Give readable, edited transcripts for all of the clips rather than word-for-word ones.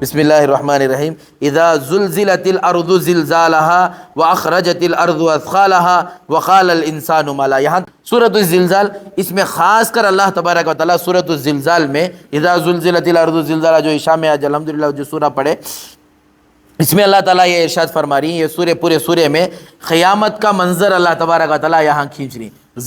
بسم اللہ الرحمن الرحیم اذا زلزلت الارض زلزالها واخرجت الارض اثقالها وقال الانسان ما لا۔ یہاں سورۃ الزلزال، اس میں خاص کر اللہ تبارک و تعالیٰ سورۃ الزلزال میں اذا زلزلت الارض زلزالها، جو عشاء میں آج الحمدللہ جو سورہ پڑھے، اس میں اللہ تعالیٰ یہ ارشاد فرما رہی ہیں، یہ پورے سورے میں قیامت کا منظر اللہ تبارک و تعالیٰ یہاں کھینچ رہی ہیں۔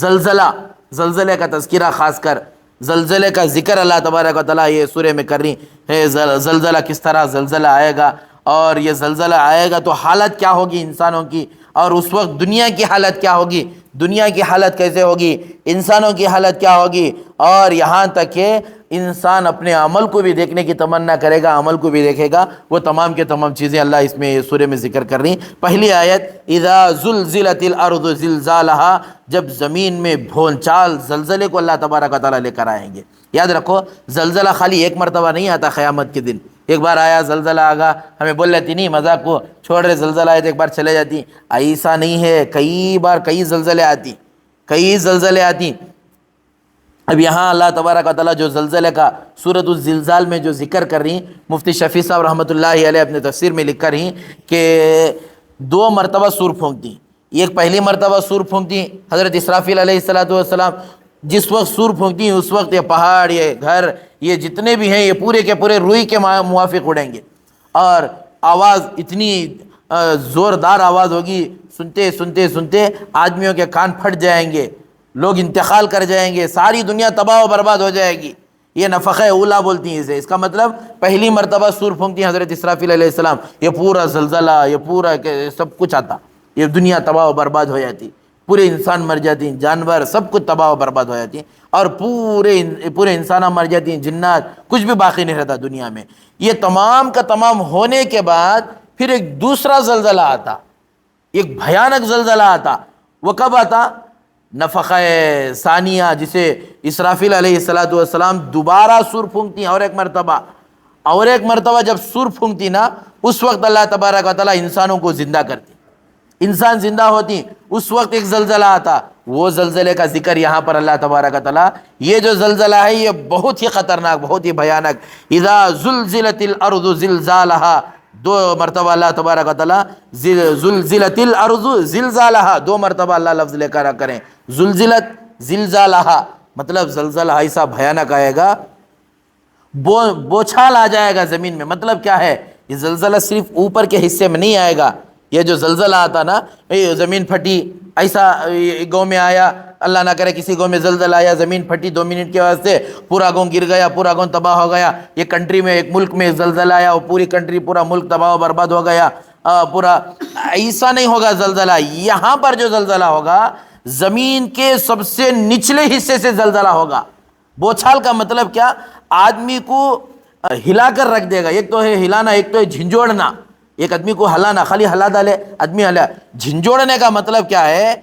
زلزلے کا تذکرہ، خاص کر زلزلے کا ذکر اللہ تبارک و تعالیٰ یہ سورے میں کر رہی ہے۔ زلزلہ کس طرح زلزلہ آئے گا، اور یہ زلزلہ آئے گا تو حالت کیا ہوگی انسانوں کی، اور اس وقت دنیا کی حالت کیا ہوگی، دنیا کی حالت کیسے ہوگی، انسانوں کی حالت کیا ہوگی، اور یہاں تک کہ انسان اپنے عمل کو بھی دیکھنے کی تمنا کرے گا، عمل کو بھی دیکھے گا۔ وہ تمام کے تمام چیزیں اللہ اس میں سورے میں ذکر کر رہی ہیں۔ پہلی آیت اذا زلزلت الارض زلزالها، جب زمین میں بھونچال، زلزلے کو اللہ تبارک و تعالیٰ لے کر آئیں گے۔ یاد رکھو، زلزلہ خالی ایک مرتبہ نہیں آتا قیامت کے دن۔ ایک بار آیا زلزلہ آگا، ہمیں بول لیتی نہیں مذاق کو، چھوڑ رہے زلزلہ آئے تو ایک بار چلے جاتی، ایسا نہیں ہے، کئی بار کئی زلزلے آتی۔ اب یہاں اللہ تبارک و تعالیٰ جو زلزلے کا سورۃ الزلزال میں جو ذکر کر رہی ہیں، مفتی شفیع صاحب رحمۃ اللہ علیہ اپنے تفسیر میں لکھ کر رہی ہیں کہ 2 مرتبہ سور پھونکتی۔ ایک پہلی مرتبہ سور پھونکتی حضرت اسرافیل علیہ السلام، جس وقت سور پھونکتی ہیں اس وقت یہ پہاڑ، یہ گھر، یہ جتنے بھی ہیں، یہ پورے کے پورے روئی کے موافق اڑیں گے، اور آواز اتنی زوردار آواز ہوگی، سنتے آدمیوں کے کان پھٹ جائیں گے، لوگ انتقال کر جائیں گے، ساری دنیا تباہ و برباد ہو جائے گی۔ یہ نفخہ اولا بولتی ہیں اسے۔ اس کا مطلب پہلی مرتبہ سور پھونکتی ہیں حضرت اسرافیل علیہ السلام، یہ پورا زلزلہ، یہ پورا سب کچھ آتا، یہ دنیا تباہ و برباد ہو جاتی، پورے انسان مر جاتی ہیں، جانور سب کچھ تباہ و برباد ہو جاتی ہیں، اور پورے انسانہ مر جاتی ہیں، جنات، کچھ بھی باقی نہیں رہتا دنیا میں۔ یہ تمام کا تمام ہونے کے بعد پھر ایک دوسرا زلزلہ آتا، ایک بھیانک زلزلہ آتا۔ وہ کب آتا؟ نفخہ ثانیہ، جسے اسرافیل علیہ السلام دوبارہ سور پھونکتی ہیں، اور ایک مرتبہ جب سور پھونکتی نا، اس وقت اللہ تبارک و تعالیٰ انسانوں کو زندہ کرتی، انسان زندہ ہوتی، اس وقت ایک زلزلہ آتا۔ وہ زلزلے کا ذکر یہاں پر اللہ تبارک و تعالیٰ، یہ جو زلزلہ ہے یہ بہت ہی خطرناک، بہت ہی بھیانک۔ اذا زلزلت الارض زلزالها، 2 مرتبہ اللہ تبارک و تعالیٰ زلزلت الارض زلزالها، 2 مرتبہ اللہ لفظ لے کر کریں، زلزلت زلزالها، مطلب زلزلہ ایسا بھیانک آئے گا، بوچھال آ جائے گا زمین میں۔ مطلب کیا ہے؟ یہ زلزلہ صرف اوپر کے حصے میں نہیں آئے گا، یہ جو زلزلہ آتا نا، زمین پھٹی، ایسا گاؤں میں آیا، اللہ نہ کرے کسی گاؤں میں زلزلہ آیا، زمین پھٹی 2 منٹ کے واسطے، پورا گاؤں گر گیا، پورا گاؤں تباہ ہو گیا۔ یہ کنٹری میں، ایک ملک میں زلزلہ آیا، وہ پوری کنٹری، پورا ملک تباہ و برباد ہو گیا، پورا، ایسا نہیں ہوگا زلزلہ۔ یہاں پر جو زلزلہ ہوگا، زمین کے سب سے نچلے حصے سے زلزلہ ہوگا۔ بوچھال کا مطلب کیا؟ آدمی کو ہلا کر رکھ دے گا۔ ایک تو ہے ہلانا، ایک تو ہے جھنجھوڑنا۔ ایک آدمی کو ہلانا، خالی ہلا ڈالے آدمی ہلا۔ جھنجھوڑنے کا مطلب کیا ہے؟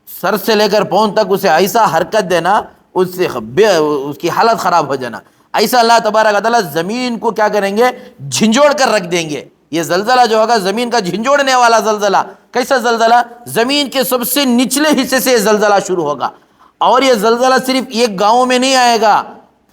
سر سے لے کر پاؤں تک اسے ایسا حرکت دینا، اس کی حالت خراب ہو جانا۔ ایسا اللہ تبارک و تعالیٰ زمین کو کیا کریں گے؟ جھنجھوڑ کر رکھ دیں گے۔ یہ زلزلہ جو ہوگا زمین کا جھنجھوڑنے والا زلزلہ۔ کیسا زلزلہ؟ زمین کے سب سے نچلے حصے سے یہ زلزلہ شروع ہوگا، اور یہ زلزلہ صرف ایک گاؤں میں نہیں آئے گا،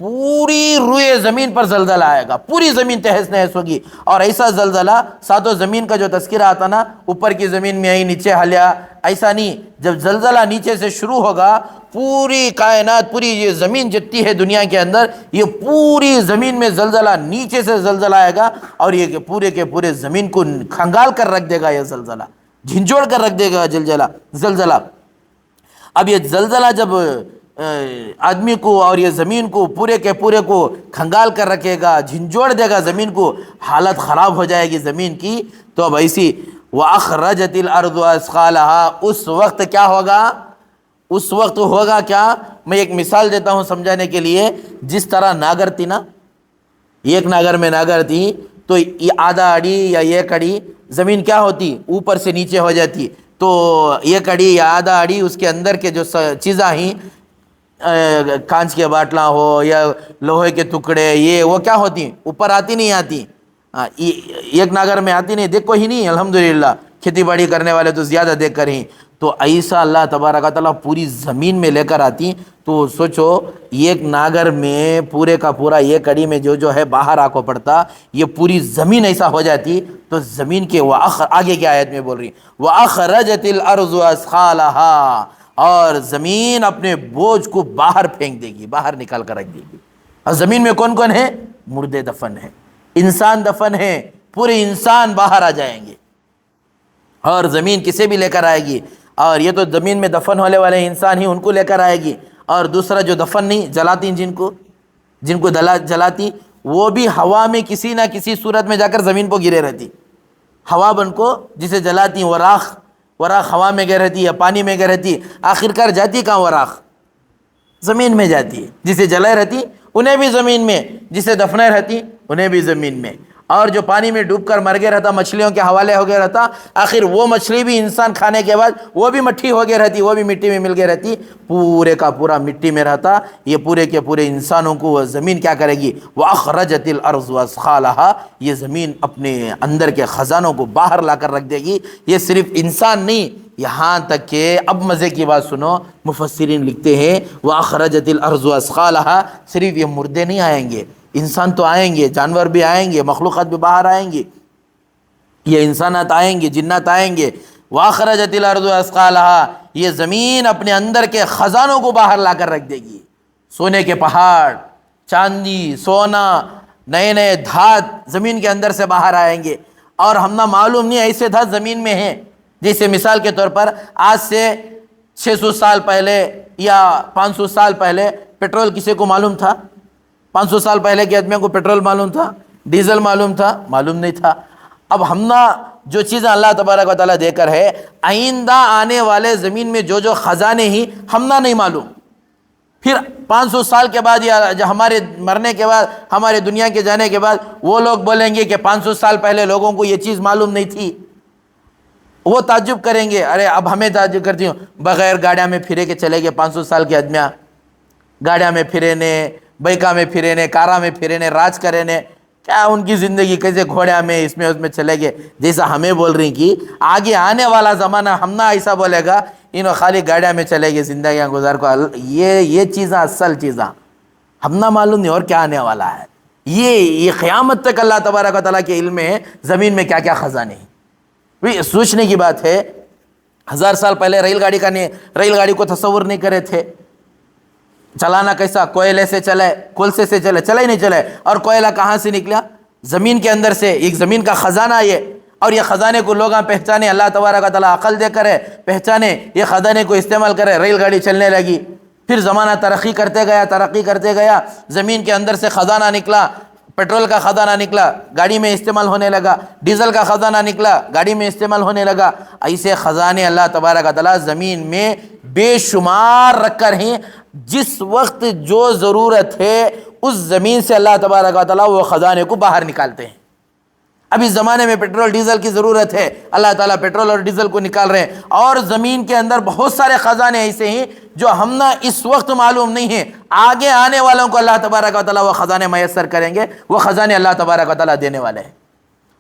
پوری روئے زمین پر زلزلہ آئے گا، پوری زمین تہس نہس ہوگی۔ اور ایسا زلزلہ، ساتوں زمین کا جو تذکرہ آتا نا، اوپر کی زمین میں آئی، نیچے ہلیا، ایسا نہیں۔ جب زلزلہ نیچے سے شروع ہوگا، پوری کائنات، پوری یہ زمین جتنی ہے دنیا کے اندر، یہ پوری زمین میں زلزلہ، نیچے سے زلزلہ آئے گا، اور یہ پورے کے پورے زمین کو کھنگال کر رکھ دے گا، یہ زلزلہ جھنجھوڑ کر رکھ دے گا زلزلہ۔ اب یہ زلزلہ جب آدمی کو اور یہ زمین کو پورے کے پورے کو کھنگال کر رکھے گا، جھنجھوڑ دے گا زمین کو، حالت خراب ہو جائے گی زمین کی، تو اب ایسی وَأَخْرَجَتِ الْأَرْضُ أَثْقَالَهَا، اس وقت کیا ہوگا؟ اس وقت ہوگا کیا؟ میں ایک مثال دیتا ہوں سمجھانے کے لیے۔ جس طرح ناگر تھی نا، ایک ناگر میں ناگر تھی، تو آدھا اڑی یا ایک اڑی زمین کیا ہوتی؟ اوپر سے نیچے ہو جاتی۔ تو ایک اڑی یا آدھا اڑی، اس کے اندر کے جو چیزیں ہیں، کانچ کے باٹلا ہو یا لوہے کے ٹکڑے، یہ وہ کیا ہوتی ہیں؟ اوپر آتی نہیں آتی، ایک ناگر میں آتی نہیں، دیکھو ہی نہیں، الحمدللہ کھیتی باڑی کرنے والے تو زیادہ دیکھ کر ہی۔ تو ایسا اللہ تبارک و تعالیٰ پوری زمین میں لے کر آتی، تو سوچو ایک ناگر میں پورے کا پورا ایک کڑی میں جو ہے باہر آ کو پڑتا، یہ پوری زمین ایسا ہو جاتی، تو زمین کے آگے کی آیت میں بول رہی وَأَخْرَجَتِ الْأَرْضُ أَثْقَالَهَا، اور زمین اپنے بوجھ کو باہر پھینک دے گی، باہر نکال کر رکھ دے گی۔ اور زمین میں کون کون ہے؟ مردے دفن ہیں، انسان دفن ہیں، پورے انسان باہر آ جائیں گے، اور زمین کسے بھی لے کر آئے گی۔ اور یہ تو زمین میں دفن ہونے والے انسان ہی ان کو لے کر آئے گی، اور دوسرا جو دفن نہیں جلاتی، جن کو جلاتی، وہ بھی ہوا میں کسی نہ کسی صورت میں جا کر زمین کو گرے رہتی۔ ہوا بن کو جسے جلاتی، وراخ ہوا میں گر رہتی یا پانی میں گر رہتی، آخر کار جاتی کہاں وراخ؟ زمین میں جاتی ہے۔ جسے جلائے رہتی انہیں بھی زمین میں، جسے دفنائے رہتی انہیں بھی زمین میں، اور جو پانی میں ڈوب کر مر گیا رہتا، مچھلیوں کے حوالے ہو گیا رہتا، آخر وہ مچھلی بھی انسان کھانے کے بعد وہ بھی مٹھی ہو گئی رہتی، وہ بھی مٹی میں مل گئی رہتی، پورے کا پورا مٹی میں رہتا۔ یہ پورے کے پورے انسانوں کو وہ زمین کیا کرے گی؟ وَأَخْرَجَتِ الْأَرْضُ أَثْقَالَهَا، یہ زمین اپنے اندر کے خزانوں کو باہر لا کر رکھ دے گی۔ یہ صرف انسان نہیں، یہاں تک کہ اب مزے کی بات سنو، مفسرین لکھتے ہیں وَأَخْرَجَتِ الْأَرْضُ أَثْقَالَهَا، صرف یہ مردے نہیں آئیں گے، انسان تو آئیں گے، جانور بھی آئیں گے، مخلوقات بھی باہر آئیں گے، یہ انسانات آئیں گے، جنات آئیں گے۔ وَأَخْرَجَتِ الْأَرْضُ أَثْقَالَهَا، یہ زمین اپنے اندر کے خزانوں کو باہر لا کر رکھ دے گی، سونے کے پہاڑ، چاندی، سونا، نئے نئے دھات زمین کے اندر سے باہر آئیں گے، اور ہم نہ معلوم نہیں ایسے دھات زمین میں ہیں۔ جیسے مثال کے طور پر آج سے 600 سال پہلے یا 500 سال پہلے پیٹرول کسی کو معلوم تھا؟ 500 سال پہلے کے آدمیوں کو پیٹرول معلوم تھا؟ ڈیزل معلوم تھا؟ معلوم نہیں تھا۔ اب ہم نہ جو چیزیں اللہ تبارک و تعالیٰ دے کر ہے، آئندہ آنے والے زمین میں جو خزانے ہی ہم نہ نہیں معلوم، پھر 500 سال کے بعد یا ہمارے مرنے کے بعد، ہمارے دنیا کے جانے کے بعد، وہ لوگ بولیں گے کہ 500 سال پہلے لوگوں کو یہ چیز معلوم نہیں تھی، وہ تعجب کریں گے۔ ارے اب ہمیں تعجب کرتی ہوں، بغیر گاڑیاں میں پھرے کے چلے گئے 500 سال کے آدمیاں، گاڑیاں میں پھرے نے، بائکاں میں پھرے نے، کاراں میں پھرے نے، راج کرے نے، کیا ان کی زندگی کیسے گھوڑیاں میں اس میں چلے گئے۔ جیسا ہمیں بول رہی کہ آگے آنے والا زمانہ ہم نہ ایسا بولے گا انہوں خالی گاڑیاں میں چلے گئے زندگیاں گزار کو، یہ چیزاں اصل چیزاں ہم نہ معلوم نہیں اور کیا آنے والا ہے۔ یہ قیامت تک اللہ تبارک و تعالیٰ کے علم میں ہے زمین میں کیا کیا خزانے ہیں۔ سوچنے کی بات ہے، 1000 سال پہلے ریل گاڑی کو تصور نہیں کرے تھے، چلانا کیسا؟ کوئلے سے چلے، کولسے سے چلے، چلا ہی نہیں چلے۔ اور کوئلہ کہاں سے نکلا؟ زمین کے اندر سے، ایک زمین کا خزانہ یہ، اور یہ خزانے کو لوگ پہچانے، اللہ تبارک و تعالیٰ عقل دے کرے پہچانے، یہ خزانے کو استعمال کرے، ریل گاڑی چلنے لگی۔ پھر زمانہ ترقی کرتے گیا، زمین کے اندر سے خزانہ نکلا، پیٹرول کا خزانہ نکلا، گاڑی میں استعمال ہونے لگا، ڈیزل کا خزانہ نکلا، گاڑی میں استعمال ہونے لگا۔ ایسے خزانے اللہ تبارک و تعالیٰ زمین میں بے شمار رکھ کر ہیں، جس وقت جو ضرورت ہے اس زمین سے اللہ تبارک و تعالیٰ وہ خزانے کو باہر نکالتے ہیں۔ اب اس زمانے میں پیٹرول ڈیزل کی ضرورت ہے، اللہ تعالیٰ پیٹرول اور ڈیزل کو نکال رہے ہیں، اور زمین کے اندر بہت سارے خزانے ایسے ہیں جو ہم نہ اس وقت معلوم نہیں ہیں، آگے آنے والوں کو اللہ تبارک و تعالیٰ وہ خزانے میسر کریں گے، وہ خزانے اللہ تبارک و تعالیٰ دینے والے ہیں۔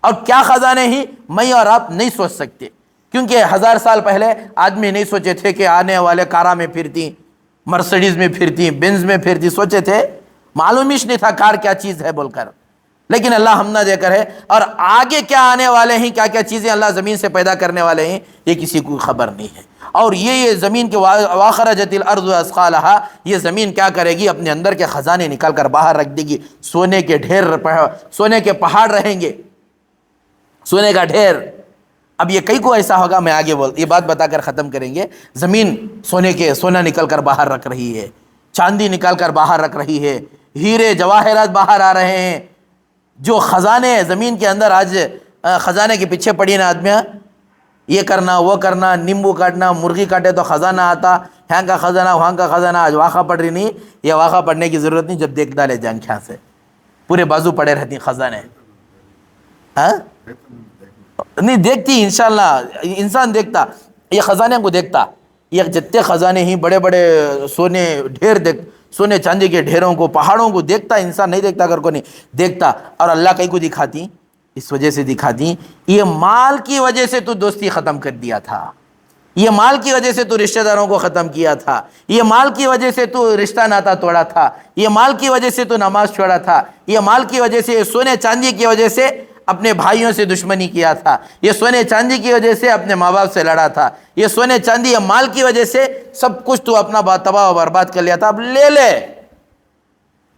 اور کیا خزانے ہیں میں اور آپ نہیں سوچ سکتے، کیونکہ 1000 سال پہلے آدمی نہیں سوچے تھے کہ آنے والے کاراں میں پھرتی، مرسڈیز میں پھرتی، بینز میں پھرتی، سوچے تھے؟ معلوم ہی نہیں تھا کار کیا چیز ہے بول کر، لیکن اللہ ہم نہ دے کر ہے، اور آگے کیا آنے والے ہیں، کیا کیا چیزیں اللہ زمین سے پیدا کرنے والے ہیں، یہ کسی کو خبر نہیں ہے۔ اور یہ زمین کے وَأَخْرَجَتِ الْأَرْضُ أَثْقَالَهَا، یہ زمین کیا کرے گی؟ اپنے اندر کے خزانے نکال کر باہر رکھ دے گی، سونے کے ڈھیر، سونے کے پہاڑ رہیں گے، سونے کا ڈھیر۔ اب یہ کئی کو ایسا ہوگا، میں آگے یہ بات بتا کر ختم کریں گے۔ زمین سونا نکل کر باہر رکھ رہی ہے، چاندی نکال کر باہر رکھ رہی ہے، ہیرے جواہرات باہر آ رہے ہیں، جو خزانے زمین کے اندر آج خزانے کے پیچھے پڑی نا آدمیاں، یہ کرنا وہ کرنا، نیمبو کاٹنا، مرغی کاٹے تو خزانہ آتا، یہاں کا خزانہ وہاں کا خزانہ، آج واقعہ پڑ رہی نہیں، یہ واقعہ پڑھنے کی ضرورت نہیں، جب دیکھ ڈالے جان کھیاں سے پورے بازو پڑے رہتی خزانے، ہاں نہیں دیکھتی انشاءاللہ، انسان دیکھتا، یہ خزانے کو دیکھتا، یہ جتنے خزانے ہی بڑے بڑے سونے ڈھیر سونے چاندی کے ڈھیروں کو، پہاڑوں کو دیکھتا انسان، نہیں دیکھتا اگر کو نہیں دیکھتا۔ اور اللہ کئی کو دکھاتی، اس وجہ سے دکھاتی، یہ مال کی وجہ سے تو دوستی ختم کر دیا تھا، یہ مال کی وجہ سے تو رشتہ داروں کو ختم کیا تھا، یہ مال کی وجہ سے تو رشتہ ناتا توڑا تھا، یہ مال کی وجہ سے تو نماز چھوڑا تھا، یہ مال کی وجہ سے، سونے چاندی کی وجہ سے اپنے بھائیوں سے دشمنی کیا تھا، یہ سونے چاندی کی وجہ سے اپنے ماں باپ سے لڑا تھا، یہ سونے چاندی یا مال کی وجہ سے سب کچھ تو اپنا تباہ و برباد کر لیا تھا۔ اب لے لے،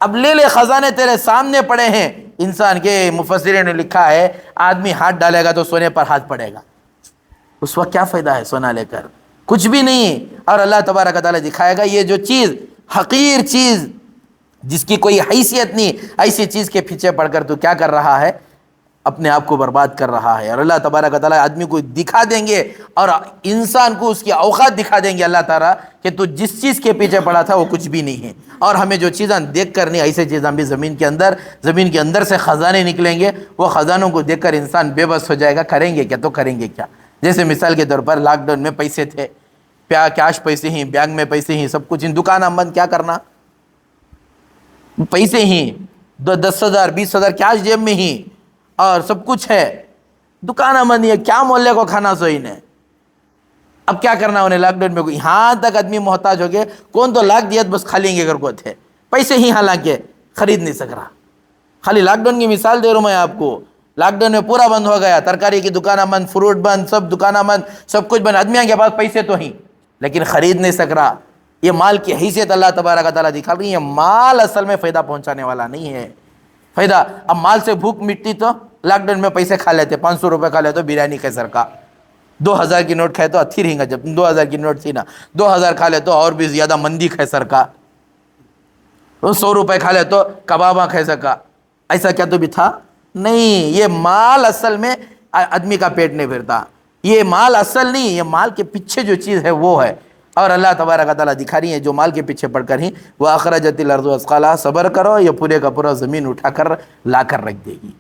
اب لے لے، خزانے تیرے سامنے پڑے ہیں۔ انسان کے مفسرین نے لکھا ہے آدمی ہاتھ ڈالے گا تو سونے پر ہاتھ پڑے گا، اس وقت کیا فائدہ ہے سونا لے کر؟ کچھ بھی نہیں۔ اور اللہ تبارک و تعالیٰ دکھائے گا یہ جو چیز، حقیر چیز جس کی کوئی حیثیت نہیں، ایسی چیز کے پیچھے پڑ کر تو کیا کر رہا ہے؟ اپنے آپ کو برباد کر رہا ہے۔ اور اللہ تبارک و تعالیٰ آدمی کو دکھا دیں گے، اور انسان کو اس کی اوقات دکھا دیں گے اللہ تعالیٰ کہ تو جس چیز کے پیچھے پڑا تھا وہ کچھ بھی نہیں ہے۔ اور ہمیں جو چیزیں دیکھ کر نہیں، ایسے چیزیں بھی زمین کے اندر سے خزانے نکلیں گے، وہ خزانوں کو دیکھ کر انسان بے بس ہو جائے گا۔ کریں گے کیا؟ تو کریں گے کیا؟ جیسے مثال کے طور پر لاک ڈاؤن میں پیسے تھے، کیش پیسے ہی، بینک میں پیسے ہی، سب کچھ، دکان بند، کیا کرنا؟ پیسے ہی 10,000 20,000 کیش جیب میں ہی، اور سب کچھ ہے، دکان بند ہے، کیا محلے کو کھانا سوئی نے؟ اب کیا کرنا انہیں لاک ڈاؤن میں؟ یہاں تک آدمی محتاج ہو گئے، کون تو لاکھ دیت بس کھا لیں گے اگر کو تھے، پیسے ہی حالانکہ خرید نہیں سک رہا۔ خالی لاک ڈاؤن کی مثال دے رہا ہوں میں آپ کو، لاک ڈاؤن میں پورا بند ہو گیا، ترکاری کی دکانیں بند، فروٹ بند، سب دکانیں بند، سب کچھ بند، آدمیوں کے پاس پیسے تو ہی لیکن خرید نہیں سک رہا۔ یہ مال کی حیثیت اللہ تبارک و تعالیٰ دکھا رہی ہے، مال اصل میں فائدہ پہنچانے والا نہیں ہے۔ فائدہ، اب مال سے بھوک مٹتی تو لاک ڈاؤن میں پیسے کھا لیتے، 500 روپے کھا لیتے بریانی کے سر کا، 2,000 کی نوٹ کھائے تو اتھی رہیں گا، جب 2,000 کی نوٹ تھی نا، 2,000 کھا لے تو اور بھی زیادہ مندی کھائے سر کا، 100 روپے کھا لے تو کباباں کھائے سکا، ایسا کیا تو بھی تھا نہیں۔ یہ مال اصل میں آدمی کا پیٹ نہیں بھرتا، یہ مال اصل نہیں، یہ مال کے پیچھے جو چیز ہے وہ ہے۔ اور اللہ تبارک و تعالیٰ دکھا رہی ہے جو مال کے پیچھے پڑ کر ہی وہ اخرجت الارض اثقالها، صبر کرو، یہ پورے کا پورا زمین اٹھا کر لا کر رکھ دے گی۔